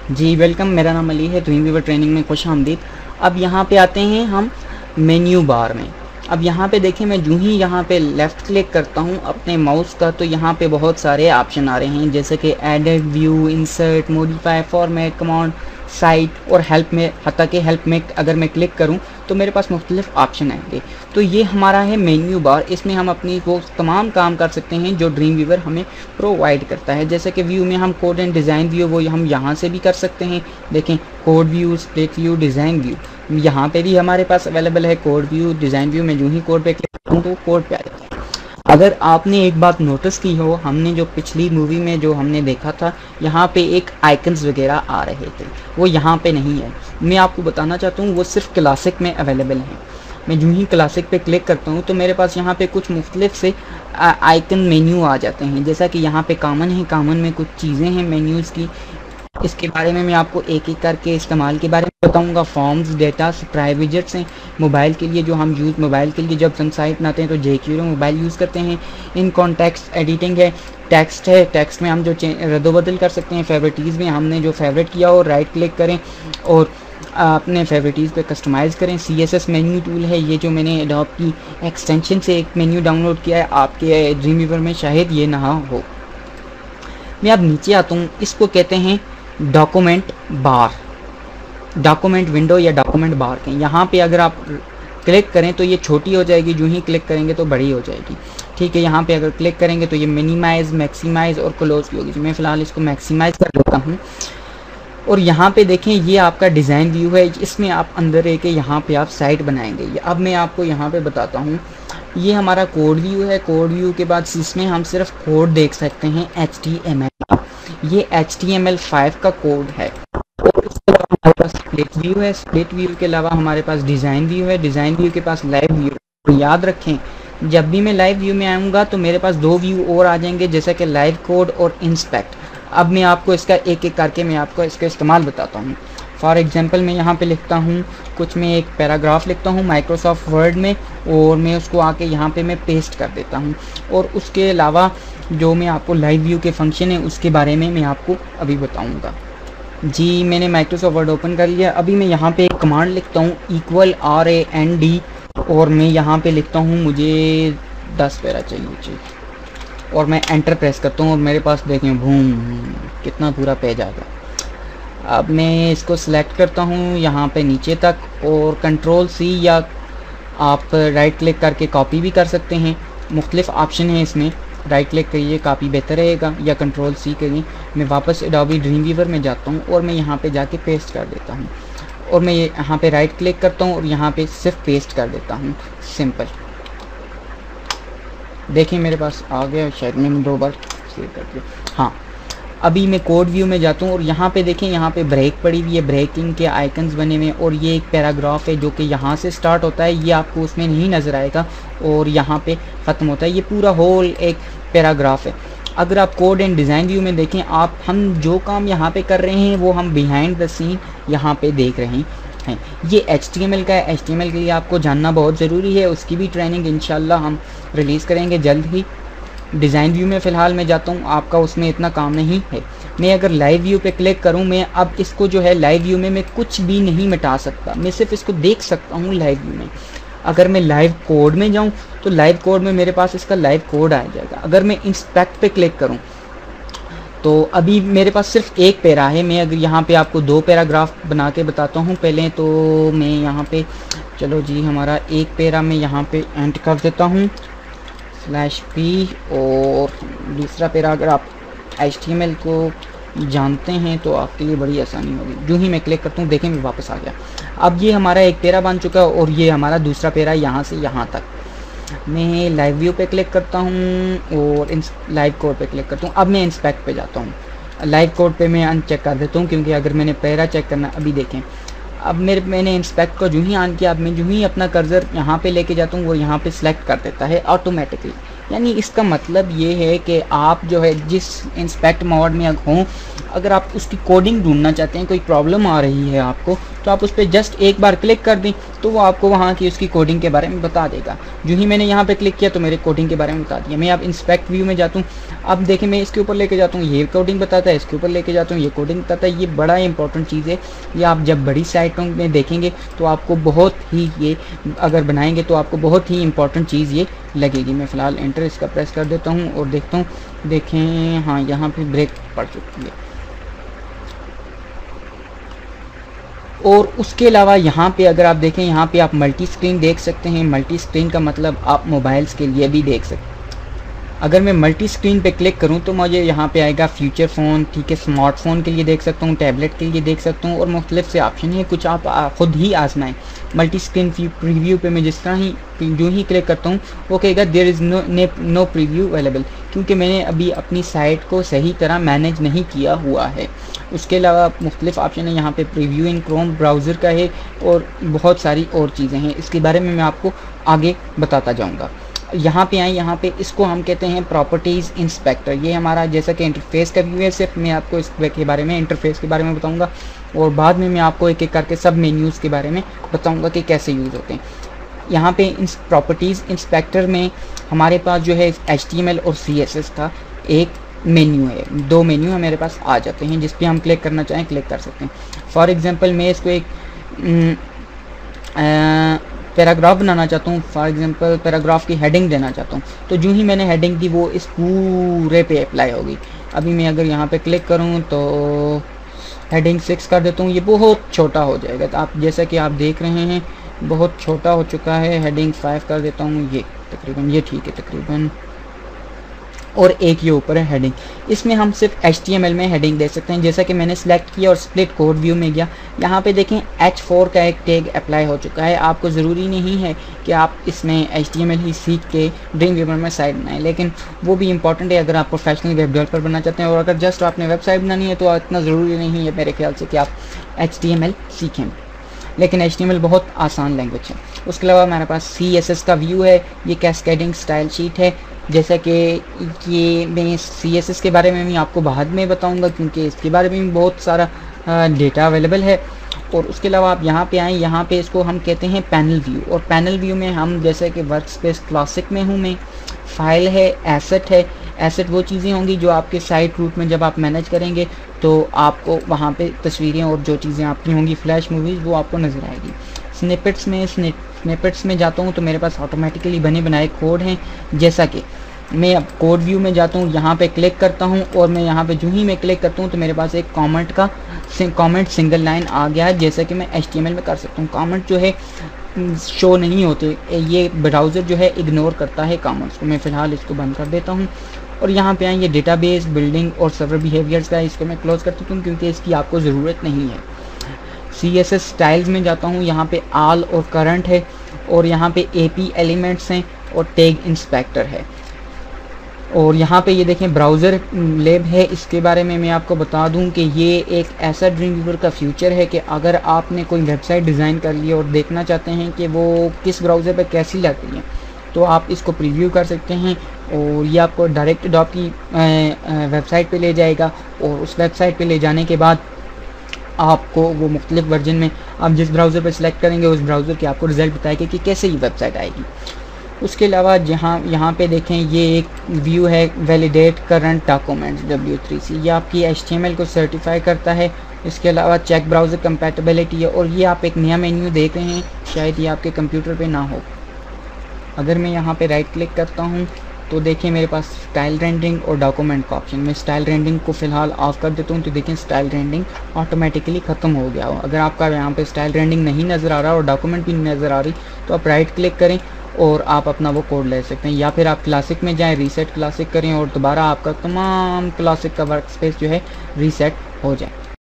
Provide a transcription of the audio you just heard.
जी welcome, मेरा नाम अली है। ड्रीम वीवर ट्रेनिंग में खुश आमदीद। अब यहाँ पे आते हैं हम मेन्यू बार में। अब यहाँ पे देखें, मैं जूँ ही यहाँ पे लेफ़्ट क्लिक करता हूँ अपने माउस का, तो यहाँ पे बहुत सारे ऑप्शन आ रहे हैं, जैसे कि edit, view, insert, modify, format, command, site और हेल्प में। हत्ता कि हेल्प में अगर मैं क्लिक करूँ तो मेरे पास मुख्तलिफ ऑप्शन आएंगे। तो ये हमारा है मेन्यू बार। इसमें हम अपनी वो तमाम काम कर सकते हैं जो ड्रीम वीवर हमें प्रोवाइड करता है। जैसे कि व्यू में हम कोड एंड डिज़ाइन व्यू, वो हम यहाँ से भी कर सकते हैं। देखें, code view, split view, design view, यहाँ पे भी हमारे पास अवेलेबल है। कोड व्यू, डिज़ाइन व्यू में जो ही कोड पे क्लिक करता हूँ तो कोड पे आ जाता है। अगर आपने एक बात नोटिस की हो, हमने जो पिछली मूवी में जो हमने देखा था, यहाँ पे एक आइकन्स वगैरह आ रहे थे, वो यहाँ पे नहीं है। मैं आपको बताना चाहता हूँ वो सिर्फ क्लासिक में अवेलेबल हैं। मैं जो ही क्लासिक पे क्लिक करता हूँ तो मेरे पास यहाँ पे कुछ मुख्तलिफ से आइकन मेन्यू आ जाते हैं। जैसा कि यहाँ पे कॉमन है, कॉमन में कुछ चीज़ें हैं मेन्यूज़ की। इसके बारे में मैं आपको एक एक करके इस्तेमाल के बारे में बताऊंगा। फॉर्म्स, डेटा, सप्राई विजेट्स हैं मोबाइल के लिए, जो हम मोबाइल के लिए जब हम साइट बनाते हैं तो जेक्यूरो मोबाइल यूज़ करते हैं। इन कॉन्टेक्स्ट एडिटिंग है, टेक्स्ट है, टेक्स्ट में हम जो रद्दोबदल कर सकते हैं। फेवरेटीज़ में हमने जो फेवरेट किया हो राइट क्लिक करें और अपने फेवरेटीज़ पे कस्टमाइज़ करें। CSS मेन्यू टूल है, ये जो मैंने एडोब की एक्सटेंशन से एक मेन्यू डाउनलोड किया है, आपके ड्रीम वीवर में शायद ये ना हो। मैं अब नीचे आता हूँ, इसको कहते हैं डॉक्यूमेंट बार, डॉक्यूमेंट विंडो या डॉक्यूमेंट बार के। यहाँ पे अगर आप क्लिक करें तो ये छोटी हो जाएगी, जो ही क्लिक करेंगे तो बड़ी हो जाएगी। ठीक है, यहाँ पे अगर क्लिक करेंगे तो ये मिनिमाइज़, मैक्सिमाइज़ और क्लोज की होगी। मैं फ़िलहाल इसको मैक्सिमाइज़ कर लेता हूँ। और यहाँ पे देखें, ये आपका डिज़ाइन व्यू है, इसमें आप अंदर रह के यहाँ पे आप साइट बनाएंगे। अब मैं आपको यहाँ पे बताता हूँ, ये हमारा कोड व्यू है। कोड व्यू के बाद इसमें हम सिर्फ कोड देख सकते हैं HTML का। ये HTML5 का कोड है। और इसके अलावा हमारे पास स्प्लिट व्यू है। स्प्लिट व्यू के अलावा हमारे पास डिज़ाइन व्यू है। डिज़ाइन व्यू के पास लाइव व्यू। तो याद रखें, जब भी मैं लाइव व्यू में आऊँगा तो मेरे पास दो व्यू और आ जाएंगे, जैसे कि लाइव कोड और इंस्पेक्ट। अब मैं आपको इसका एक एक करके मैं आपको इसका इस्तेमाल बताता हूँ। फॉर एग्जांपल मैं यहाँ पे लिखता हूँ कुछ, मैं एक पैराग्राफ लिखता हूँ माइक्रोसॉफ्ट वर्ड में, और मैं उसको आके यहाँ पे मैं पेस्ट कर देता हूँ। और उसके अलावा जो मैं आपको लाइव व्यू के फंक्शन है उसके बारे में मैं आपको अभी बताऊँगा। जी, मैंने माइक्रोसॉफ्ट वर्ड ओपन कर लिया। अभी मैं यहाँ पे एक कमांड लिखता हूँ =RAND, और मैं यहाँ पे लिखता हूँ मुझे 10 पैरा चाहिए, और मैं एंटर प्रेस करता हूँ और मेरे पास देखें बूम, कितना पूरा पेज आ गया। अब मैं इसको सिलेक्ट करता हूँ यहाँ पे नीचे तक, और Ctrl+C या आप राइट क्लिक करके कॉपी भी कर सकते हैं। मुख्तलिफ ऑप्शन है इसमें, राइट क्लिक करिए कॉपी बेहतर रहेगा, या Ctrl+C करिए। मैं वापस एडोबी ड्रीम वीवर में जाता हूँ और मैं यहाँ पे जाके पेस्ट कर देता हूँ, और मैं यहाँ पे राइट क्लिक करता हूँ और यहाँ पे सिर्फ पेस्ट कर देता हूँ, सिंपल। देखिए मेरे पास आ गया, शायद मैंने 2 बार सेव कर दिया। हाँ, अभी मैं कोड व्यू में जाता हूँ और यहाँ पे देखें, यहाँ पे ब्रेक पड़ी हुई है, ब्रेकिंग के आइकन्स बने हुए, और ये एक पैराग्राफ है जो कि यहाँ से स्टार्ट होता है, ये आपको उसमें नहीं नज़र आएगा, और यहाँ पे ख़त्म होता है। ये पूरा होल एक पैराग्राफ है। अगर आप कोड एंड डिज़ाइन व्यू में देखें, हम जो काम यहाँ पे कर रहे हैं वो हम बिहाइंड द सीन यहाँ पे देख रहे हैं। ये HTML का है। HTML के लिए आपको जानना बहुत ज़रूरी है, उसकी भी ट्रेनिंग इंशाल्लाह हम रिलीज़ करेंगे जल्द ही। डिज़ाइन व्यू में फ़िलहाल मैं जाता हूँ, आपका उसमें इतना काम नहीं है। मैं अगर लाइव व्यू पे क्लिक करूँ, मैं अब इसको जो है लाइव व्यू में मैं कुछ भी नहीं मिटा सकता, मैं सिर्फ इसको देख सकता हूँ लाइव व्यू में। अगर मैं लाइव कोड में जाऊँ तो लाइव कोड में मेरे पास इसका लाइव कोड आ जाएगा। अगर मैं इंस्पेक्ट पे क्लिक करूँ तो अभी मेरे पास सिर्फ एक पैरा है। मैं अगर यहाँ पे आपको 2 पैराग्राफ बना के बताता हूँ। पहले तो मैं यहाँ पे, चलो जी, हमारा एक पैरा मैं यहाँ पे एंड कर देता हूँ /p, और दूसरा पैरा अगर आप HTML को जानते हैं तो आपके लिए बड़ी आसानी होगी। जो ही मैं क्लिक करता हूँ, देखें मैं वापस आ गया। अब ये हमारा एक पैरा बन चुका है, और ये हमारा दूसरा पैरा यहाँ से यहाँ तक। मैं लाइव व्यू पे क्लिक करता हूँ और लाइव कोड पे क्लिक करता हूँ। अब मैं इंस्पेक्ट पे जाता हूँ। लाइव कोड पे मैं अनचेक कर देता हूँ, क्योंकि अगर मैंने पैरा चेक करना, अभी देखें, अब मैंने इंस्पेक्ट को जो ही ऑन किया, अब मैं जो ही अपना कर्सर यहाँ पे लेके जाता हूँ वो यहाँ पे सिलेक्ट कर देता है ऑटोमेटिकली। यानी इसका मतलब ये है कि आप जो है जिस इंस्पेक्ट मोड में हों, अगर आप उसकी कोडिंग ढूंढना चाहते हैं, कोई प्रॉब्लम आ रही है आपको, तो आप उस पर जस्ट एक बार क्लिक कर दें तो वो आपको वहाँ की उसकी कोडिंग के बारे में बता देगा। जो ही मैंने यहाँ पे क्लिक किया तो मेरे कोडिंग के बारे में बता दिया। मैं अब इंस्पेक्ट व्यू में जाता हूँ, अब देखें मैं इसके ऊपर लेके जाता हूँ, ये कोडिंग बताता है, इसके ऊपर लेके जाता हूँ, ये कोडिंग बताता है। ये बड़ा इंपॉर्टेंट चीज़ है, ये आप जब बड़ी साइटों में देखेंगे तो आपको बहुत ही, ये अगर बनाएंगे तो आपको बहुत ही इंपॉर्टेंट चीज़ ये लगेगी। मैं फ़िलहाल एंटर इसका प्रेस कर देता हूँ और देखता हूँ, देखें हाँ यहाँ पे ब्रेक पड़ चुकी है। और उसके अलावा यहाँ पे अगर आप देखें, यहाँ पे आप मल्टी स्क्रीन देख सकते हैं। मल्टी स्क्रीन का मतलब आप मोबाइल्स के लिए भी देख सकते हैं। अगर मैं मल्टी स्क्रीन पे क्लिक करूँ तो मुझे यहाँ पे आएगा फ्यूचर फ़ोन, ठीक है, स्मार्टफोन के लिए देख सकता हूँ, टैबलेट के लिए देख सकता हूँ और मुख्तलिफ से ऑप्शन है, कुछ आप ख़ुद ही आजमाएं। मल्टी स्क्रीन प्रीव्यू पे मैं जिस तरह ही जो ही क्लिक करता हूँ वो कहेगा there is no preview available, क्योंकि मैंने अभी अपनी साइट को सही तरह मैनेज नहीं किया हुआ है। उसके अलावा मुख्तलिफ ऑप्शन है, यहाँ पे प्रीव्यू इन क्रोम ब्राउज़र का है और बहुत सारी और चीज़ें हैं, इसके बारे में मैं आपको आगे बताता जाऊँगा। यहाँ पे आए, यहाँ पे इसको हम कहते हैं प्रॉपर्टीज़ इंस्पेक्टर। ये हमारा जैसा कि इंटरफेस का व्यू है, सिर्फ मैं आपको इसके बारे में, इंटरफेस के बारे में बताऊँगा और बाद में मैं आपको एक एक करके सब मेन्यूज़ के बारे में बताऊँगा कि कैसे यूज़ होते हैं। यहाँ पे इन प्रॉपर्टीज़ इंस्पेक्टर में हमारे पास जो है HTML और CSS का एक मेन्यू है, दो मेन्यू हमारे पास आ जाते हैं, जिस पे हम क्लिक करना चाहें क्लिक कर सकते हैं। फॉर एग्जांपल मैं इसको एक पैराग्राफ बनाना चाहता हूँ, फॉर एग्जांपल पैराग्राफ की हेडिंग देना चाहता हूँ, तो जो ही मैंने हेडिंग दी वो इस पूरे पे अप्लाई होगी। अभी मैं अगर यहाँ पे क्लिक करूँ तो हेडिंग 6 कर देता हूँ, ये बहुत छोटा हो जाएगा, तो आप जैसा कि आप देख रहे हैं बहुत छोटा हो चुका है। हेडिंग 5 कर देता हूँ, ये तकरीबन ये ठीक है तकरीबन, और एक ये ऊपर है हेडिंग। इसमें हम सिर्फ HTML में हेडिंग दे सकते हैं। जैसा कि मैंने सेलेक्ट किया और स्प्लिट कोड व्यू में गया, यहाँ पे देखें H4 का एक टैग अप्लाई हो चुका है। आपको ज़रूरी नहीं है कि आप इसमें HTML ही सीख के ड्रीमवीवर में साइट बनाएं, लेकिन वो भी इंपॉर्टेंट है अगर आप प्रोफेशनल वेब डेवलपर बनना चाहते हैं। और अगर जस्ट आपने वेबसाइट बनानी है तो इतना ज़रूरी नहीं है मेरे ख्याल से कि आप HTML सीखें, लेकिन HTML बहुत आसान लैंग्वेज है। उसके अलावा हमारे पास CSS का व्यू है, ये कैस्केडिंग स्टाइल शीट है। जैसा कि ये मैं CSS के बारे में भी आपको बाद में बताऊंगा, क्योंकि इसके बारे में भी बहुत सारा डेटा अवेलेबल है। और उसके अलावा आप यहाँ पे आएँ, यहाँ पे इसको हम कहते हैं पैनल व्यू। और पैनल व्यू में हम जैसे कि वर्कस्पेस क्लासिक में हूँ मैं, फाइल है, एसेट है। एसेट वो चीज़ें होंगी जो आपके साइट रूट में जब आप मैनेज करेंगे तो आपको वहाँ पे तस्वीरें और जो चीज़ें आपकी होंगी फ्लैश मूवीज़ वो आपको नज़र आएगी। स्निपेट्स में जाता हूँ तो मेरे पास ऑटोमेटिकली बने बनाए कोड हैं। जैसा कि मैं अब कोड व्यू में जाता हूँ, यहाँ पे क्लिक करता हूँ और मैं यहाँ पे जो ही मैं क्लिक करता हूँ तो मेरे पास एक कमेंट सिंगल लाइन आ गया है, जैसा कि मैं HTML में कर सकता हूँ। कमेंट जो है शो नहीं होते, ये ब्राउज़र जो है इग्नोर करता है कमेंट्स को। मैं फ़िलहाल इसको बंद कर देता हूँ और यहाँ पे आएँ, ये डेटाबेस बिल्डिंग और सर्वर बिहेवियर्स का, इसको मैं क्लोज़ कर देता हूँ क्योंकि इसकी आपको ज़रूरत नहीं है। CSS स्टाइल्स में जाता हूँ, यहाँ पे आल और करंट है और यहाँ पे AP एलिमेंट्स हैं और टैग इंस्पेक्टर है। और यहाँ पे ये देखें ब्राउज़र लैब है। इसके बारे में मैं आपको बता दूं कि ये एक ऐसा ड्रीमवीवर का फ्यूचर है कि अगर आपने कोई वेबसाइट डिज़ाइन कर ली और देखना चाहते हैं कि वो किस ब्राउज़र पर कैसी लगती है तो आप इसको प्रीव्यू कर सकते हैं और ये आपको डायरेक्ट डॉट की वेबसाइट पे ले जाएगा। और उस वेबसाइट पे ले जाने के बाद आपको वो मुख्तलिफ वर्जन में आप जिस ब्राउज़र पर सिलेक्ट करेंगे उस ब्राउज़र की आपको रिज़ल्ट बताएगा कि कैसे ये वेबसाइट आएगी। उसके अलावा यहाँ पे देखें, ये एक व्यू है वैलिडेट करंट डॉक्यूमेंट्स W3C, ये आपकी HTML को सर्टिफाई करता है। इसके अलावा चेक ब्राउज़र कंपैटिबिलिटी है और ये आप एक नया मेन्यू देख रहे हैं, शायद ये आपके कंप्यूटर पे ना हो। अगर मैं यहाँ पे राइट क्लिक करता हूँ तो देखिए मेरे पास स्टाइल रेंडरिंग और डॉक्यूमेंट का ऑप्शन। मैं स्टाइल रेंडरिंग को फ़िलहाल ऑफ कर देता हूँ तो देखें स्टाइल रेंडरिंग ऑटोमेटिकली ख़त्म हो गया हो। अगर आपका यहाँ पे स्टाइल रेंडरिंग नहीं नज़र आ रहा और डॉक्यूमेंट भी नहीं नज़र आ रही तो आप राइट क्लिक करें और आप अपना वो कोड ले सकते हैं, या फिर आप क्लासिक में जाएं, रीसेट क्लासिक करें और दोबारा आपका तमाम क्लासिक का वर्क स्पेस जो है रीसेट हो जाए।